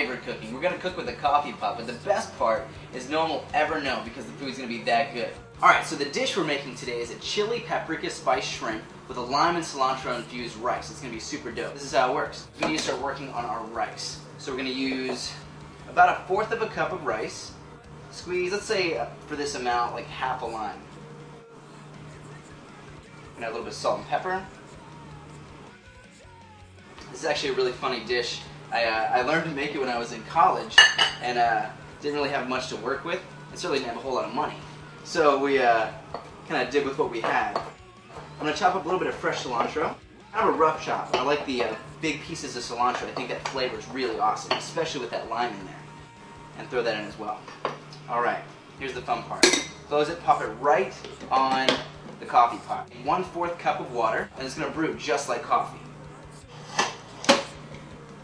favorite cooking. We're going to cook with a coffee pot, but the best part is no one will ever know because the food's going to be that good. Alright, so the dish we're making today is a chili paprika spiced shrimp with a lime and cilantro infused rice. It's going to be super dope. This is how it works. We need to start working on our rice. So we're going to use about 1/4 of a cup of rice. Squeeze, let's say for this amount, like half a lime. And add a little bit of salt and pepper. This is actually a really funny dish. I learned to make it when I was in college and didn't really have much to work with and certainly didn't have a whole lot of money. So we kind of did with what we had. I'm going to chop up a little bit of fresh cilantro. I have a rough chop. I like the big pieces of cilantro. I think that flavor is really awesome, especially with that lime in there. And throw that in as well. Alright, here's the fun part. Close it, pop it right on the coffee pot. 1/4 cup of water, and it's going to brew just like coffee.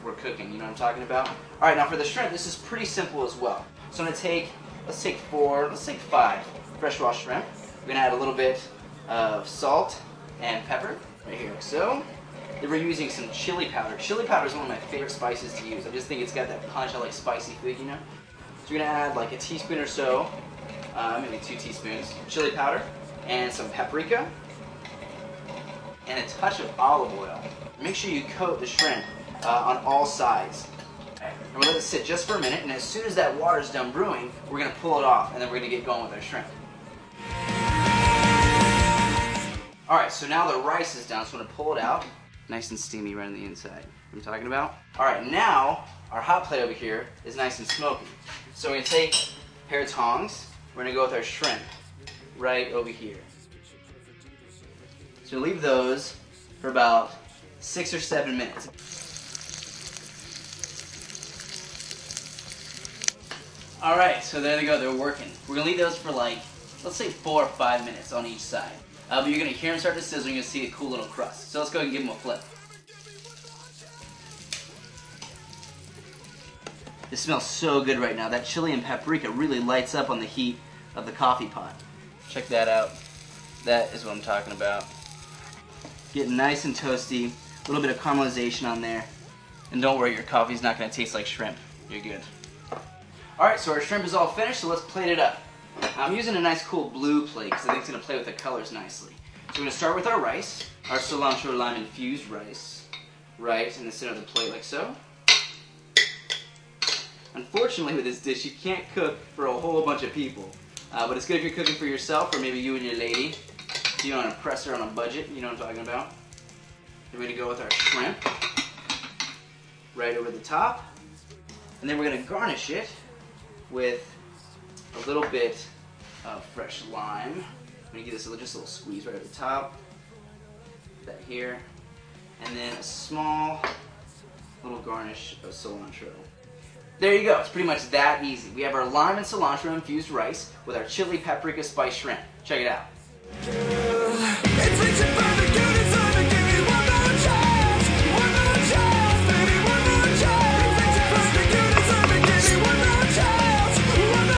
We're cooking, you know what I'm talking about? Alright, now for the shrimp, this is pretty simple as well. So I'm going to take, let's take 5 fresh raw shrimp. We're going to add a little bit of salt and pepper, right here like so. Then we're using some chili powder. Chili powder is one of my favorite spices to use. I just think it's got that punch. I like spicy food, you know? So we're going to add like a teaspoon or so, maybe 2 teaspoons, chili powder, and some paprika, and a touch of olive oil. Make sure you coat the shrimp on all sides. And we're going to let it sit just for a minute, and as soon as that water's done brewing, we're going to pull it off, and then we're going to get going with our shrimp. Alright, so now the rice is done, so I'm going to pull it out. Nice and steamy right on the inside. What I'm talking about? Alright, now our hot plate over here is nice and smoky. So we're going to take a pair of tongs, we're going to go with our shrimp right over here. So leave those for about 6 or 7 minutes. Alright, so there they go, they're working. We're going to leave those for like, let's say 4 or 5 minutes on each side. But you're going to hear them start to sizzle, you're going to see a cool little crust. So let's go ahead and give them a flip. This smells so good right now. That chili and paprika really lights up on the heat of the coffee pot. Check that out. That is what I'm talking about. Getting nice and toasty, a little bit of caramelization on there. And don't worry, your coffee's not going to taste like shrimp. You're good. Alright, so our shrimp is all finished, so let's plate it up. I'm using a nice cool blue plate because I think it's going to play with the colors nicely. So we're going to start with our rice, our cilantro lime infused rice, right in the center of the plate like so. Unfortunately with this dish you can't cook for a whole bunch of people, but it's good if you're cooking for yourself or maybe you and your lady. You don't want to press her on a budget, you know what I'm talking about. Then we're going to go with our shrimp right over the top, and then we're going to garnish it with a little bit of fresh lime. I'm going to give this just a little squeeze right at the top. Put that here. And then a small little garnish of cilantro. There you go. It's pretty much that easy. We have our lime and cilantro infused rice with our chili paprika spiced shrimp. Check it out.